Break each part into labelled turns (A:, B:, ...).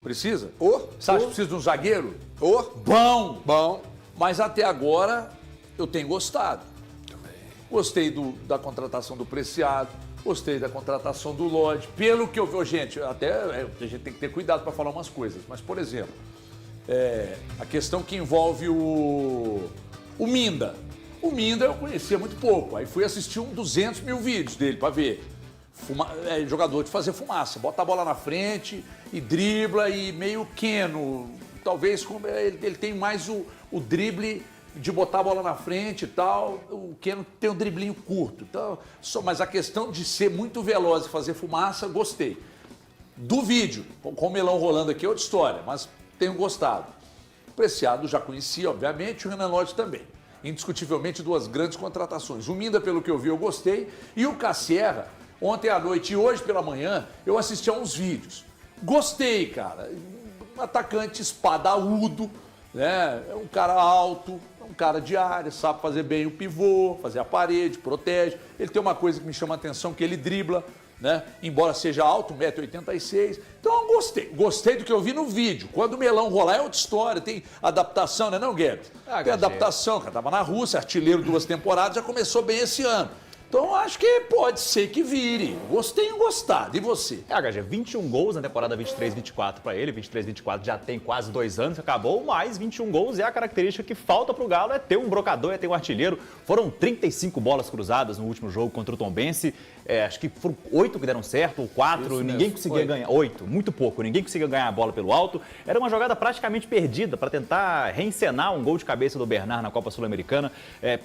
A: Precisa?
B: Você
A: acha que precisa de um zagueiro?
B: Bom.
A: Mas até agora eu tenho gostado. Também. Gostei da contratação do Preciado, gostei da contratação do Lodge. Pelo que eu vi, gente, a gente tem que ter cuidado para falar umas coisas. Mas, por exemplo, a questão que envolve o Minda. O Minda eu conhecia muito pouco. Aí fui assistir 200 mil vídeos dele para ver. Jogador de fazer fumaça, bota a bola na frente e dribla e meio queno. Talvez ele tem mais o drible de botar a bola na frente e tal. O queno tem um driblinho curto. Então, mas a questão de ser muito veloz e fazer fumaça, gostei. Do vídeo, com o melão rolando aqui é outra história, mas tenho gostado. O Preciado já conhecia, obviamente, o Renan Lodge também. Indiscutivelmente, duas grandes contratações. O Minda, pelo que eu vi, eu gostei. E o Cassierra, ontem à noite e hoje pela manhã, eu assisti a uns vídeos. Gostei, cara. Um atacante espadaúdo, né? É um cara alto, é um cara de área, sabe fazer bem o pivô, fazer a parede, protege. Ele tem uma coisa que me chama a atenção, que ele dribla, né? Embora seja alto, 1,86 m. Então eu gostei. Gostei do que eu vi no vídeo. Quando o melão rolar é outra história. Tem adaptação, né, não, Guedes? Tem adaptação. Cara, tava na Rússia, artilheiro 2 temporadas, já começou bem esse ano. Então, acho que pode ser que vire. Gostei ou gostado. E você?
C: HG, 21 gols na temporada 23-24 para ele. 23-24 já tem quase 2 anos que acabou, mas 21 gols é a característica que falta para o Galo, é ter um brocador, é ter um artilheiro. Foram 35 bolas cruzadas no último jogo contra o Tombense. Acho que foram 8 que deram certo, ou 4. Ninguém conseguia ganhar. 8, muito pouco. Ninguém conseguia ganhar a bola pelo alto. Era uma jogada praticamente perdida para tentar reencenar um gol de cabeça do Bernard na Copa Sul-Americana.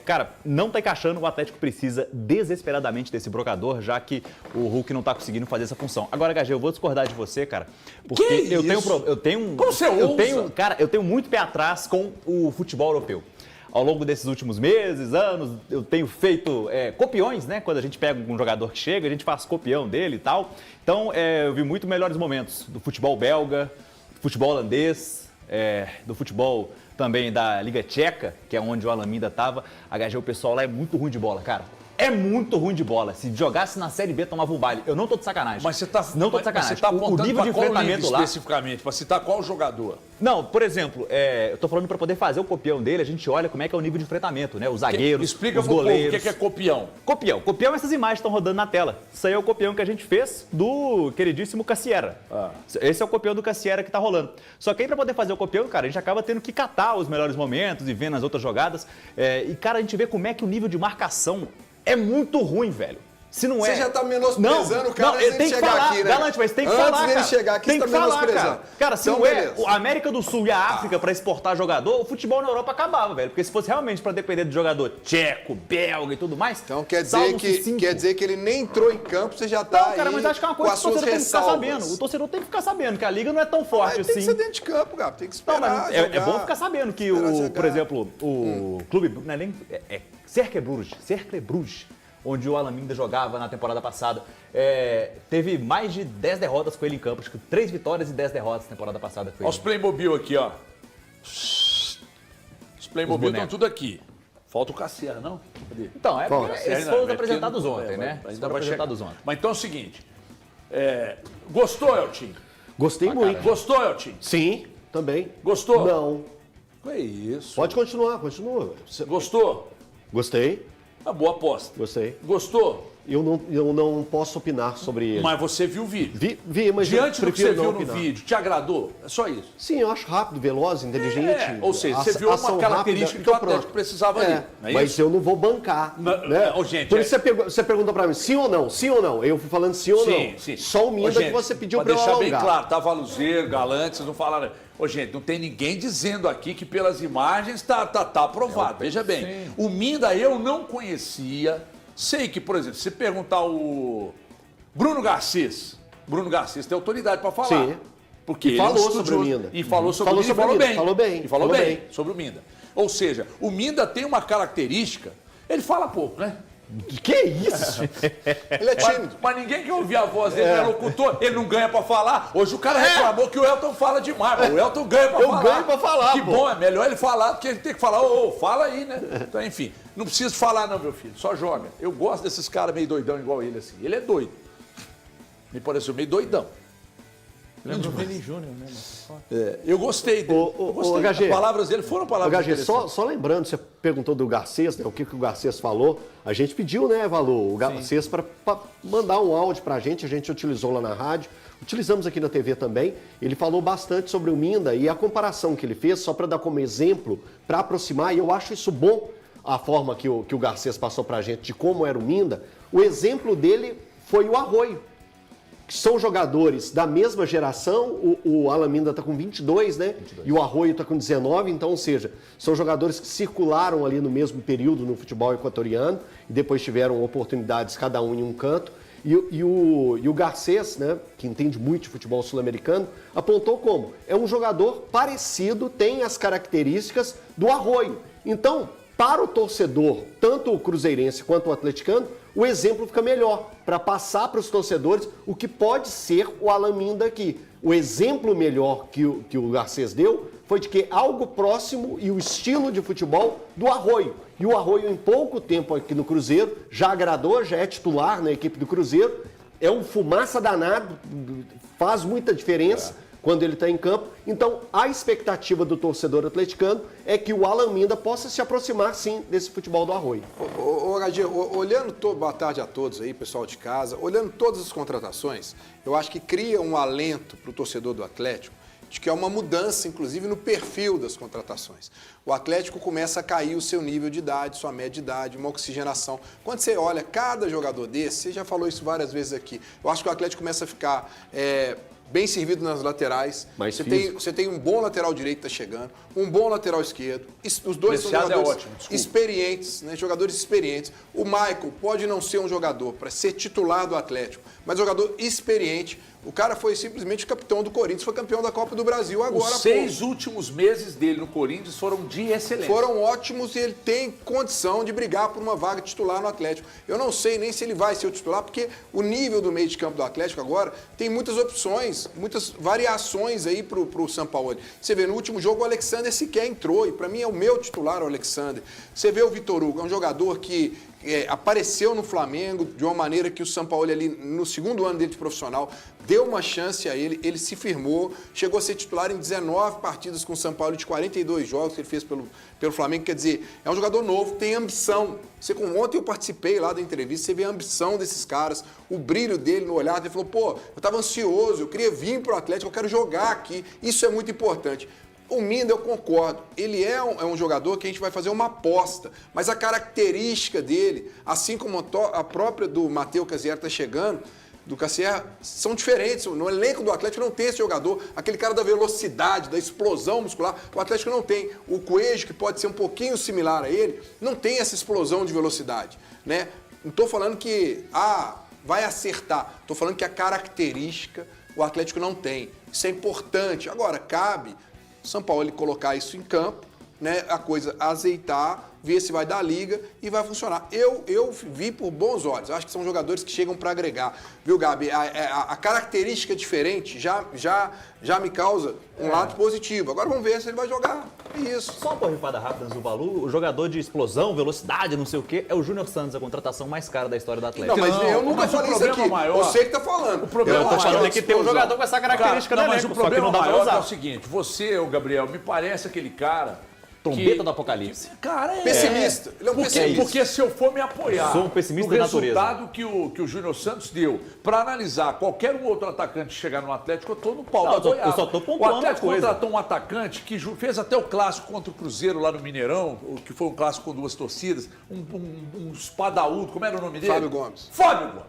C: Cara, não tá encaixando. O Atlético precisa desesperadamente desse brocador, já que o Hulk não tá conseguindo fazer essa função. Agora, HG, eu vou discordar de você, cara, porque eu tenho
A: Como você ousa?
C: Cara, eu tenho muito pé atrás com o futebol europeu. Ao longo desses últimos meses, anos, eu tenho feito copiões, né? Quando a gente pega um jogador que chega, a gente faz copião dele e tal. Então, eu vi muito melhores momentos do futebol belga, do futebol holandês, do futebol também da Liga Tcheca, que é onde o Alan Minda estava. HG, o pessoal lá é muito ruim de bola, cara. É muito ruim de bola. Se jogasse na Série B, tomava um baile. Eu não tô de sacanagem.
A: Mas você tá,
C: não tô de sacanagem.
A: Mas você tá apontando
C: o nível de enfrentamento lá
A: especificamente, para citar qual jogador?
C: Não, por exemplo, eu tô falando para poder fazer o copião dele, a gente olha como é que é o nível de enfrentamento, né? Os zagueiros,
A: explica
C: os goleiros.
A: O que é copião?
C: Copião é essas imagens que estão rodando na tela. Isso aí é o copião que a gente fez do queridíssimo Cassierra. Esse é o copião do Cassierra que tá rolando. Só que aí para poder fazer o copião, cara, a gente acaba tendo que catar os melhores momentos e vendo as outras jogadas. E, cara, a gente vê como é que o nível de marcação é muito ruim, velho. Se não
B: Você já tá menosprezando o cara
C: antes dele chegar
B: falar,
C: aqui, né? Galante, mas tem que
B: antes
C: falar,
B: dele
C: cara.
B: chegar aqui,
C: tem
B: você
C: que
B: tá
C: falar,
B: menosprezando.
C: Cara, se
B: então,
C: não é a América do Sul e a África para exportar jogador, o futebol na Europa acabava, velho. Porque se fosse realmente para depender de jogador tcheco, belga e tudo mais...
B: Então quer dizer que ele nem entrou em campo, você já tá
C: Não, cara, mas acho que é uma coisa que o torcedor tem que ficar sabendo. O torcedor tem que ficar sabendo que a liga não é tão forte assim.
B: Tem que ser dentro de campo, cara. Tem que esperar.
C: Não, mas é bom ficar sabendo que, por exemplo, o clube... Não é nem... Cercle Bruges, onde o Alan Minda jogava na temporada passada. Teve mais de 10 derrotas com ele em campo. Acho que 3 vitórias e 10 derrotas na temporada passada.
A: Olha os Playmobil aqui, ó. Os Playmobil estão tudo aqui. Falta o Cassierra, não? Cadê?
C: Então, esses foram apresentados ontem, né?
A: Ainda vai chegar. Ontem. Mas então é o seguinte. Gostou, Eltinho?
D: Gostei muito.
A: Gostou, Eltinho?
D: Sim, também.
A: Gostou?
D: Não.
A: Que é isso?
D: Pode continuar, continua.
A: Gostou?
D: Gostei.
A: Uma boa aposta.
D: Gostei.
A: Gostou?
D: Eu não posso opinar sobre ele.
A: Mas você viu o vídeo?
D: Vi, mas
A: diante
D: eu
A: do que você
D: prefiro
A: viu
D: não
A: no
D: opinar.
A: vídeo, te agradou? É só isso?
D: Sim, eu acho rápido, veloz, inteligente.
A: Ou seja, você viu uma característica que o Atlético precisava ali. Não é
D: mas
A: isso?
D: eu não vou bancar. Né?
A: Gente,
D: por isso você perguntou pra mim, sim ou não? Sim ou não? Eu fui falando sim ou não.
A: Sim.
D: Só o Minda que você pediu pra eu alongar.
A: Deixar bem claro, tava Luzeiro, Galante, vocês não falaram... Gente, não tem ninguém dizendo aqui que pelas imagens tá aprovado. Veja bem, o Minda eu não conhecia. Sei que, por exemplo, se perguntar o Bruno Garcês tem autoridade para falar.
D: Sim.
A: Porque ele
D: falou sobre o Minda.
A: E falou sobre o Minda e falou bem.
D: Falou bem
A: sobre o Minda. Ou seja, o Minda tem uma característica, ele fala pouco, né?
D: Que isso?
B: Ele é tímido.
A: Mas ninguém quer ouvir a voz dele, é locutor, ele não ganha pra falar. Hoje o cara reclamou que o Elton fala demais, mas o Elton ganha pra falar.
D: Eu ganho pra falar,
A: que bom, é melhor ele falar do que ele ter que falar, fala aí, né? Então, enfim, não precisa falar não, meu filho, só joga. Eu gosto desses caras meio doidão igual ele, assim. Ele é doido. Me pareceu meio doidão.
E: Lembra o Vini Júnior, né?
A: Eu gostei dele.
D: Ô,
A: Eu gostei.
D: HG,
A: As palavras dele foram palavras
D: HG,
A: interessantes.
D: só lembrando, você perguntou do Garcês, né, o que o Garcês falou. A gente pediu, né, Valor, o Garcês para mandar um áudio para a gente utilizou lá na rádio, utilizamos aqui na TV também. Ele falou bastante sobre o Minda e a comparação que ele fez, só para dar como exemplo, para aproximar, e eu acho isso bom, a forma que o Garcês passou para a gente de como era o Minda. O exemplo dele foi o Arroio, que são jogadores da mesma geração. O Alan Minda está com 22, né? 22. E o Arroio está com 19, então, ou seja, são jogadores que circularam ali no mesmo período no futebol equatoriano e depois tiveram oportunidades cada um em um canto. E o Garcês, né, que entende muito de futebol sul-americano, apontou como é um jogador parecido, tem as características do Arroio. Então, para o torcedor, tanto o cruzeirense quanto o atleticano, o exemplo fica melhor para passar para os torcedores o que pode ser o Alan Minda aqui. O exemplo melhor que o Garcês deu foi de que algo próximo e o estilo de futebol do Arroio. E o Arroio, em pouco tempo aqui no Cruzeiro, já agradou, já é titular na equipe do Cruzeiro. É um fumaça danado, faz muita diferença quando ele está em campo. Então, a expectativa do torcedor atleticano é que o Alan Minda possa se aproximar, sim, desse futebol do Arroio.
B: Ô, HG, olhando, boa tarde a todos aí, pessoal de casa, olhando todas as contratações, eu acho que cria um alento para o torcedor do Atlético, de que é uma mudança, inclusive, no perfil das contratações. O Atlético começa a cair o seu nível de idade, sua média de idade, uma oxigenação. Quando você olha cada jogador desse, você já falou isso várias vezes aqui, eu acho que o Atlético começa a ficar bem servido nas laterais. Você tem um bom lateral direito que está chegando, um bom lateral esquerdo. Os dois são jogadores experientes, né? Jogadores experientes. O Michael pode não ser um jogador para ser titular do Atlético, mas jogador experiente. O cara foi simplesmente capitão do Corinthians, foi campeão da Copa do Brasil agora.
A: Os 6 últimos meses dele no Corinthians foram de excelência.
B: Foram ótimos e ele tem condição de brigar por uma vaga titular no Atlético. Eu não sei nem se ele vai ser o titular, porque o nível do meio de campo do Atlético agora tem muitas opções, muitas variações aí pro Sampaoli. Você vê, no último jogo o Alexander sequer entrou, e para mim é o meu titular, o Alexander. Você vê o Vitor Hugo, é um jogador que apareceu no Flamengo de uma maneira que o Sampaoli ali no segundo ano dele de profissional deu uma chance a ele, ele se firmou, chegou a ser titular em 19 partidas com o Sampaoli de 42 jogos que ele fez pelo Flamengo, quer dizer, é um jogador novo, tem ambição. Ontem eu participei lá da entrevista, você vê a ambição desses caras, o brilho dele no olhar, ele falou, pô, eu estava ansioso, eu queria vir para o Atlético, eu quero jogar aqui, isso é muito importante. O Minda, eu concordo, ele é um jogador que a gente vai fazer uma aposta, mas a característica dele, assim como a própria do Matheus Cassier está chegando, do Cassier, são diferentes. No elenco do Atlético não tem esse jogador, aquele cara da velocidade, da explosão muscular, o Atlético não tem. O Coelho, que pode ser um pouquinho similar a ele, não tem essa explosão de velocidade, né? Não estou falando que, vai acertar, estou falando que a característica o Atlético não tem. Isso é importante. Agora, cabe São Paulo colocar isso em campo, né, a coisa azeitar, ver se vai dar liga e vai funcionar. Eu vi por bons olhos, acho que são jogadores que chegam para agregar. Viu, Gabi? A característica diferente já me causa um lado positivo. Agora vamos ver se ele vai jogar. É isso.
C: Só uma borrifada rápida no Balu, o jogador de explosão, velocidade, não sei o quê, é o Júnior Santos, a contratação mais cara da história do Atlético.
B: Não, mas eu nunca falei isso aqui. Você que tá falando.
A: O problema
C: eu tô falando que tem um jogador com essa característica,
A: cara,
C: né?
A: Mas o problema maior é o seguinte, você, Gabriel, me parece aquele cara
C: trombeta do apocalipse.
A: Cara,
B: pessimista. Ele é um pessimista.
A: Porque se eu for me apoiar
C: sou um pessimista
A: no
C: da natureza.
A: resultado que o Júnior Santos deu para analisar qualquer outro atacante chegar no Atlético, eu tô no pau da goiaba.
C: Eu só tô pontuando
A: o Atlético
C: uma coisa.
A: contratou um atacante que fez até o clássico contra o Cruzeiro lá no Mineirão, que foi um clássico com 2 torcidas, um espadaúdo, como era o nome dele?
B: Fábio Gomes.
A: Fábio Gomes.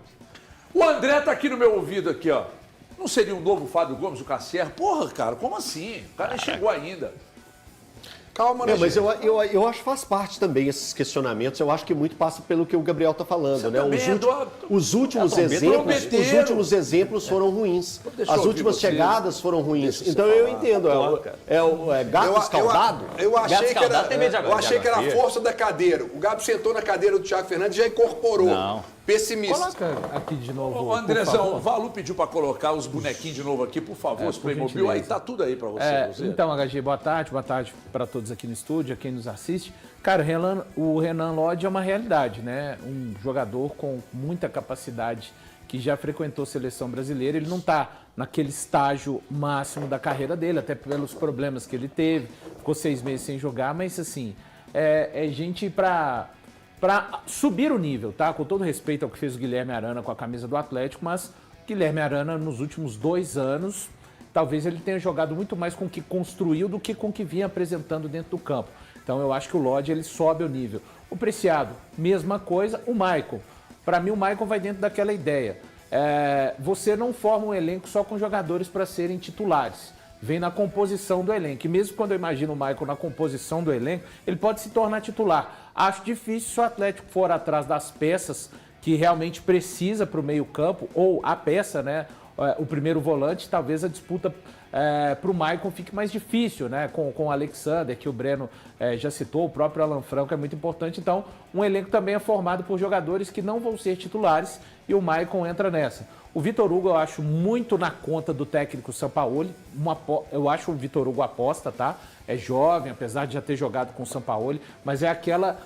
A: O André tá aqui no meu ouvido aqui, ó. Não seria um novo Fábio Gomes, o Cassier? Porra, cara, como assim? O cara nem chegou ainda.
B: Calma, né,
D: mas eu acho que faz parte também esses questionamentos. Eu acho que muito passa pelo que o Gabriel está falando, né? Os últimos exemplos foram ruins. As últimas chegadas foram ruins. Então eu entendo. É gato escaldado?
B: Eu achei que era a força da cadeira. O Gabi sentou na cadeira do Thiago Fernandes e já incorporou.
C: Não.
B: Pessimista.
E: Coloca aqui de novo.
A: Ô, Andrezão, o Valu pediu para colocar os bonequinhos de novo aqui, por favor, os Playmobil. Aí tá tudo aí para você.
E: Então, HG, boa tarde para todos aqui no estúdio, a quem nos assiste. Cara, o Renan Lodge é uma realidade, né? Um jogador com muita capacidade que já frequentou a seleção brasileira. Ele não está naquele estágio máximo da carreira dele, até pelos problemas que ele teve, ficou 6 meses sem jogar, mas assim, é gente para subir o nível, tá? Com todo respeito ao que fez o Guilherme Arana com a camisa do Atlético, mas o Guilherme Arana nos últimos 2 anos, talvez ele tenha jogado muito mais com o que construiu do que com o que vinha apresentando dentro do campo. Então eu acho que o Lodge ele sobe o nível. O Preciado, mesma coisa. O Maicon, para mim o Maicon vai dentro daquela ideia. Você não forma um elenco só com jogadores para serem titulares. Vem na composição do elenco. E mesmo quando eu imagino o Maicon na composição do elenco, ele pode se tornar titular. Acho difícil se o Atlético for atrás das peças que realmente precisa para o meio-campo, ou a peça, né? O primeiro volante, talvez a disputa para o Maicon fique mais difícil, né? Com o Alexander, que o Breno já citou, o próprio Alan Franco é muito importante. Então, um elenco também é formado por jogadores que não vão ser titulares e o Maicon entra nessa. O Vitor Hugo eu acho muito na conta do técnico Sampaoli. Eu acho o Vitor Hugo aposta, tá? É jovem, apesar de já ter jogado com o Sampaoli, mas é aquela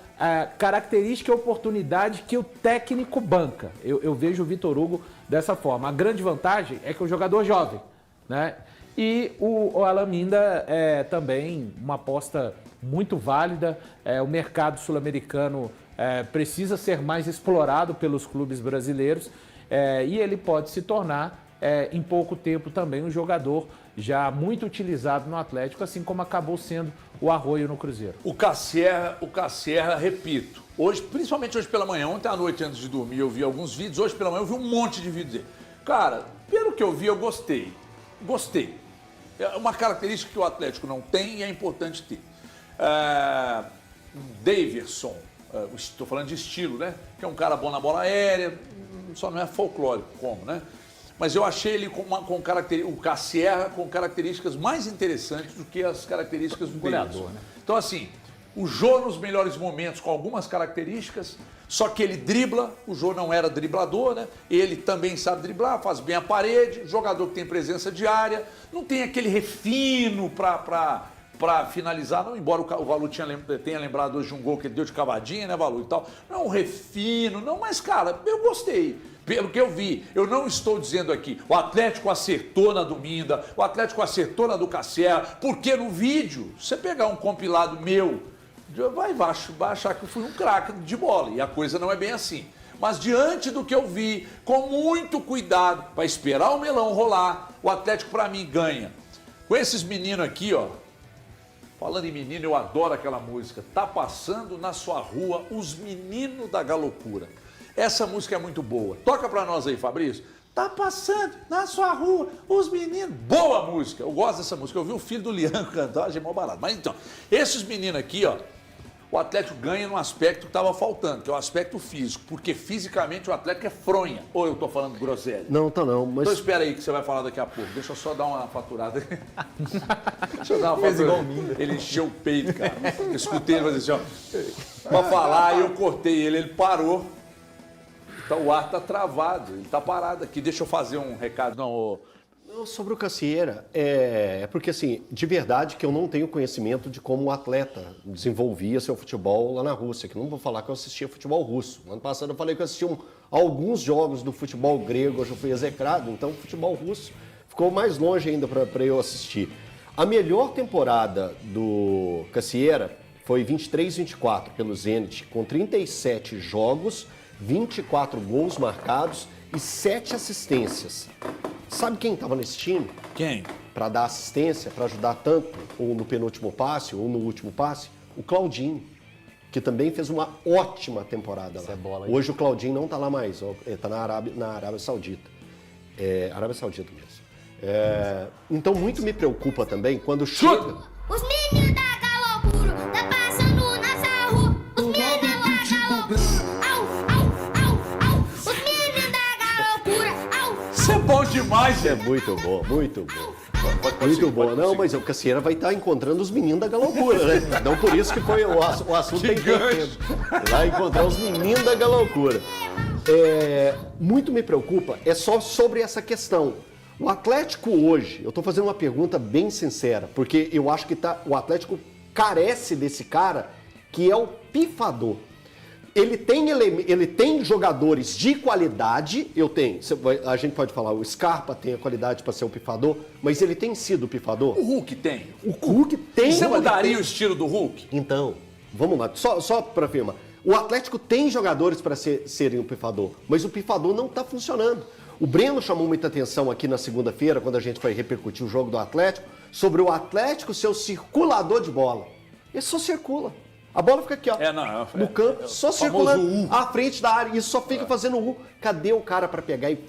E: característica e oportunidade que o técnico banca. Eu vejo o Vitor Hugo dessa forma. A grande vantagem é que é um jogador jovem, né? E o Alaminda é também uma aposta muito válida. O mercado sul-americano precisa ser mais explorado pelos clubes brasileiros e ele pode se tornar, em pouco tempo, também um jogador já muito utilizado no Atlético, assim como acabou sendo o Arroio no Cruzeiro.
A: O Cassierra, repito, hoje, principalmente hoje pela manhã, ontem à noite antes de dormir eu vi alguns vídeos, hoje pela manhã eu vi um monte de vídeos dele. Cara, pelo que eu vi eu gostei. É uma característica que o Atlético não tem e é importante ter. Daverson, estou falando de estilo, né? Que é um cara bom na bola aérea, só não é folclórico como, né? Mas eu achei ele o Cassierra com características mais interessantes do que as características do Daverson. Né? Então, assim, o Jô nos melhores momentos com algumas características, só que ele dribla, o Jô não era driblador, né? Ele também sabe driblar, faz bem a parede, jogador que tem presença de área, não tem aquele refino para finalizar, não, embora o Valu tenha lembrado hoje de um gol que ele deu de cavadinha, né, Valu, e tal. Não é um refino, não, mas, cara, eu gostei. Pelo que eu vi, eu não estou dizendo aqui, o Atlético acertou na Dominda, o Atlético acertou na do Cassierra, porque no vídeo, você pegar um compilado meu, vai achar que eu fui um craque de bola, e a coisa não é bem assim. Mas diante do que eu vi, com muito cuidado, para esperar o melão rolar, o Atlético para mim ganha. Com esses meninos aqui, ó, falando em menino, eu adoro aquela música, Tá Passando na Sua Rua os Meninos da Galocura. Essa música é muito boa. Toca pra nós aí, Fabrício. Tá passando na sua rua os meninos. Boa música. Eu gosto dessa música. Eu vi o filho do Lian cantar, achei mó barato. Mas então, esses meninos aqui, ó, o Atlético ganha num aspecto que estava faltando, que é o aspecto físico. Porque fisicamente o Atlético é fronha. Ou eu tô falando groselha?
D: Não, tá não. Mas...
A: Então espera aí que você vai falar daqui a pouco. Deixa eu só dar uma faturada. Deixa eu dar uma faturada. Ele encheu o peito, cara. Eu escutei ele fazer assim, ó. Pra falar, aí eu cortei ele parou. Então o ar tá travado, ele tá parado aqui. Deixa eu fazer um recado. Não,
D: sobre o Cassierra, é porque assim, de verdade que eu não tenho conhecimento de como o atleta desenvolvia seu futebol lá na Rússia, que não vou falar que eu assistia futebol russo. Ano passado eu falei que eu assistia alguns jogos do futebol grego, hoje eu fui execrado, então o futebol russo ficou mais longe ainda para eu assistir. A melhor temporada do Cassierra foi 23-24 pelo Zenit, com 37 jogos, 24 gols marcados e 7 assistências. Sabe quem estava nesse time?
A: Quem?
D: Para dar assistência, para ajudar tanto, ou no penúltimo passe, ou no último passe? O Claudinho, que também fez uma ótima temporada lá. Hoje o Claudinho não está lá mais, está na Arábia Saudita. Arábia Saudita mesmo. Então muito me preocupa também quando chega...
F: Os meninos da Galocura, tá passando nessa rua. Os meninos da Galocura, os meninos da Galocura,
A: Isso é bom demais,
D: É
A: gente.
D: muito bom, muito bom. Muito bom. Não, mas o Cassierra vai estar encontrando os meninos da Galocura, né? Então por isso que foi o assunto tem tempo. Vai encontrar os meninos da Galocura. Muito me preocupa, é só sobre essa questão. O Atlético hoje, eu estou fazendo uma pergunta bem sincera, porque eu acho que o Atlético carece desse cara que é o pifador. ele tem jogadores de qualidade, a gente pode falar, o Scarpa tem a qualidade para ser o pifador, mas ele tem sido o pifador?
A: O Hulk tem.
D: O Hulk tem.
A: Você mudaria o estilo do Hulk?
D: Então, vamos lá, só para afirmar. O Atlético tem jogadores para serem o pifador, mas o pifador não está funcionando. O Breno chamou muita atenção aqui na segunda-feira, quando a gente foi repercutir o jogo do Atlético, sobre o Atlético ser o circulador de bola. Ele só circula. A bola fica aqui, ó, no campo, só circulando à frente da área, e só fica fazendo U. Cadê o cara para pegar e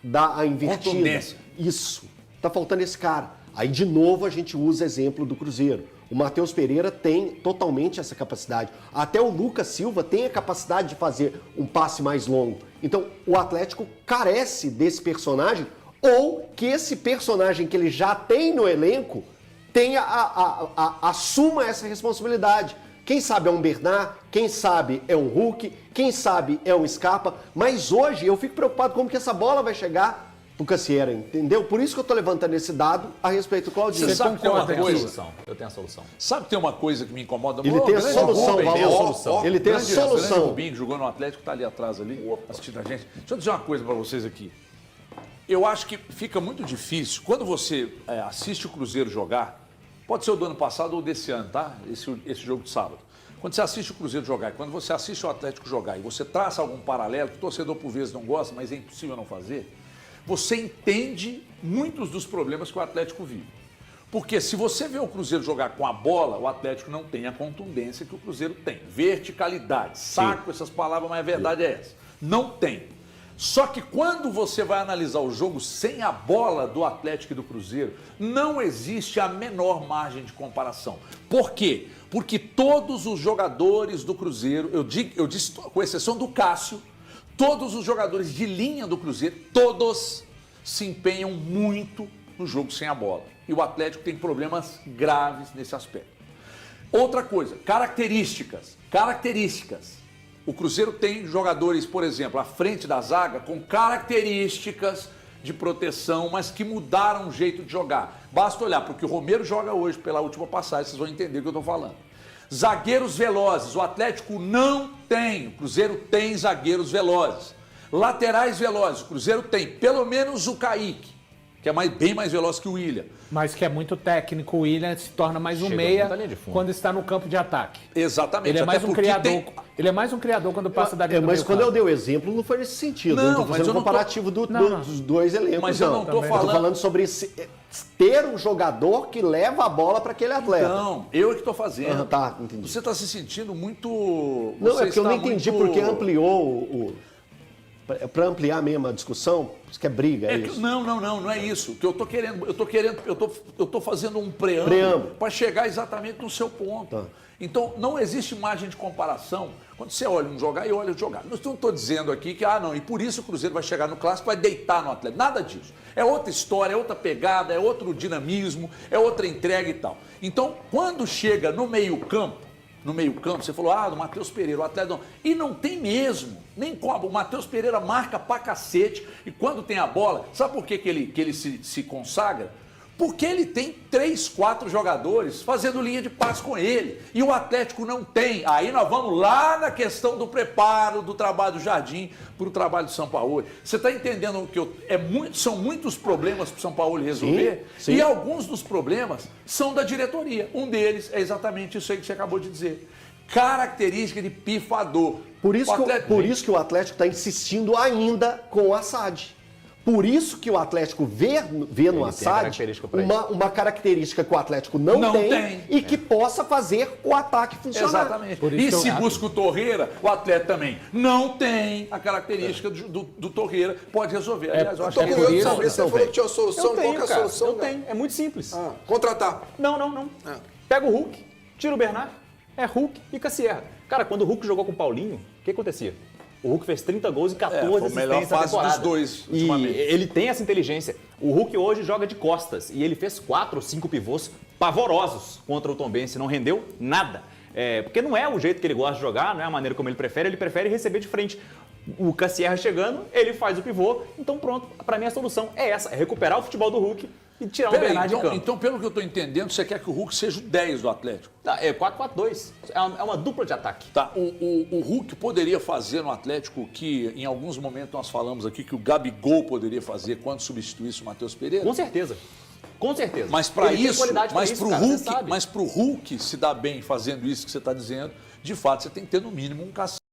D: dar a invertida?
A: Contundência.
D: Isso. Tá faltando esse cara. Aí, de novo, a gente usa exemplo do Cruzeiro. O Matheus Pereira tem totalmente essa capacidade. Até o Lucas Silva tem a capacidade de fazer um passe mais longo. Então, o Atlético carece desse personagem, ou que esse personagem que ele já tem no elenco assuma essa responsabilidade. Quem sabe é um Bernard, quem sabe é um Hulk, quem sabe é um Scarpa, mas hoje eu fico preocupado como que essa bola vai chegar pro Cassiera, entendeu? Por isso que eu tô levantando esse dado a respeito do Claudinho.
A: Você sabe que tem uma coisa?
C: Eu tenho a solução.
A: Sabe que tem uma coisa que me incomoda
D: Ele tem a
A: grande
D: solução,
A: Rubem,
D: Valor. Ele tem a
A: grande
D: solução.
A: Rubinho, que jogou no Atlético, tá ali atrás, ali, assistindo a gente. Deixa eu dizer uma coisa para vocês aqui. Eu acho que fica muito difícil, quando você assiste o Cruzeiro jogar, pode ser o do ano passado ou desse ano, tá? Esse jogo de sábado. Quando você assiste o Cruzeiro jogar, quando você assiste o Atlético jogar e você traça algum paralelo, que o torcedor por vezes não gosta, mas é impossível não fazer, você entende muitos dos problemas que o Atlético vive. Porque se você vê o Cruzeiro jogar com a bola, o Atlético não tem a contundência que o Cruzeiro tem. Verticalidade, saco essas palavras, mas a verdade é essa. Não tem. Só que quando você vai analisar o jogo sem a bola do Atlético e do Cruzeiro, não existe a menor margem de comparação. Por quê? Porque todos os jogadores do Cruzeiro, eu disse com exceção do Cássio, todos os jogadores de linha do Cruzeiro, todos se empenham muito no jogo sem a bola. E o Atlético tem problemas graves nesse aspecto. Outra coisa, características. O Cruzeiro tem jogadores, por exemplo, à frente da zaga com características de proteção, mas que mudaram o jeito de jogar. Basta olhar porque o Romero joga hoje pela última passagem, vocês vão entender o que eu estou falando. Zagueiros velozes, o Atlético não tem, o Cruzeiro tem zagueiros velozes. Laterais velozes, o Cruzeiro tem, pelo menos o Kaique, que é bem mais veloz que o William.
E: Mas que é muito técnico, o William se torna mais um
C: Chega
E: meia
C: muita linha de fundo.
E: quando está no campo de ataque.
A: Exatamente.
E: Ele é mais
A: até
E: um
A: porque
E: criador. Ele é mais um criador quando passa da linha do
D: Mas
E: meio
D: quando
E: campo.
D: eu dei o exemplo, não foi nesse sentido.
A: Não,
D: eu não tô
A: mas
D: fazendo
A: eu não
D: um comparativo dos dois elencos.
A: Mas eu não tô
D: Eu tô falando sobre ter um jogador que leva a bola para aquele atleta.
A: Não, eu é que estou fazendo.
D: Tá, entendi.
A: Você está se sentindo muito...
D: Não,
A: você
D: é porque eu não
A: está
D: entendi
A: muito...
D: porque ampliou para ampliar mesmo a discussão, isso que é briga, é isso.
A: Não é isso. O que eu tô fazendo um preâmbulo para chegar exatamente no seu ponto.
D: Tá.
A: Então, não existe margem de comparação quando você olha um jogar e olha o jogar. Não estou dizendo aqui que, e por isso o Cruzeiro vai chegar no Clássico, vai deitar no Atlético. Nada disso. É outra história, é outra pegada, é outro dinamismo, é outra entrega e tal. Então, quando chega no meio-campo, você falou, do Matheus Pereira, o Atlético não. E não tem mesmo, nem como. O Matheus Pereira marca pra cacete e quando tem a bola, sabe por que ele se consagra? Porque ele tem 3, 4 jogadores fazendo linha de passe com ele. E o Atlético não tem. Aí nós vamos lá na questão do preparo, do trabalho do Jardim para o trabalho do São Paulo. Você está entendendo que são muitos problemas para o São Paulo resolver?
D: Sim.
A: E alguns dos problemas são da diretoria. Um deles é exatamente isso aí que você acabou de dizer. Característica de pifador.
D: Por isso que o Atlético está insistindo ainda com o Assad. Por isso que o Atlético vê no Assad uma característica que o Atlético não tem e que possa fazer o ataque funcionar.
A: Exatamente. E se busca o Torreira, o Atlético também não tem a característica do Torreira, pode resolver. Aliás, eu acho que é por isso.
B: Você falou que tinha uma solução, qual que é a solução?
C: Eu tenho, é muito simples.
B: Contratar.
C: Não. Pega o Hulk, tira o Bernard, é Hulk e Cassiera. Cara, quando o Hulk jogou com o Paulinho, o que acontecia? O Hulk fez 30 gols e 14 assistências na temporada.
A: Melhor fase dos dois, ultimamente.
C: E ele tem essa inteligência. O Hulk hoje joga de costas e ele fez 4 ou 5 pivôs pavorosos contra o Tombense, não rendeu nada. Porque não é o jeito que ele gosta de jogar, não é a maneira como ele prefere receber de frente. O Cassierra chegando, ele faz o pivô. Então pronto, para mim a solução é essa, é recuperar o futebol do Hulk e tirar o
A: Peraí,
C: Bernard de campo.
A: então, pelo que eu estou entendendo, você quer que o Hulk seja o 10 do Atlético.
C: Tá, é 4-4-2, é uma dupla de ataque.
A: Tá, o Hulk poderia fazer no Atlético o que em alguns momentos nós falamos aqui que o Gabigol poderia fazer quando substituísse o Matheus Pereira?
C: Com certeza. Com certeza.
A: Mas para
C: Ele tem
A: isso,
C: qualidade pra isso, cara, você sabe.
A: mas pro Hulk se dar bem fazendo isso que você está dizendo, de fato você tem que ter no mínimo um Cassierra.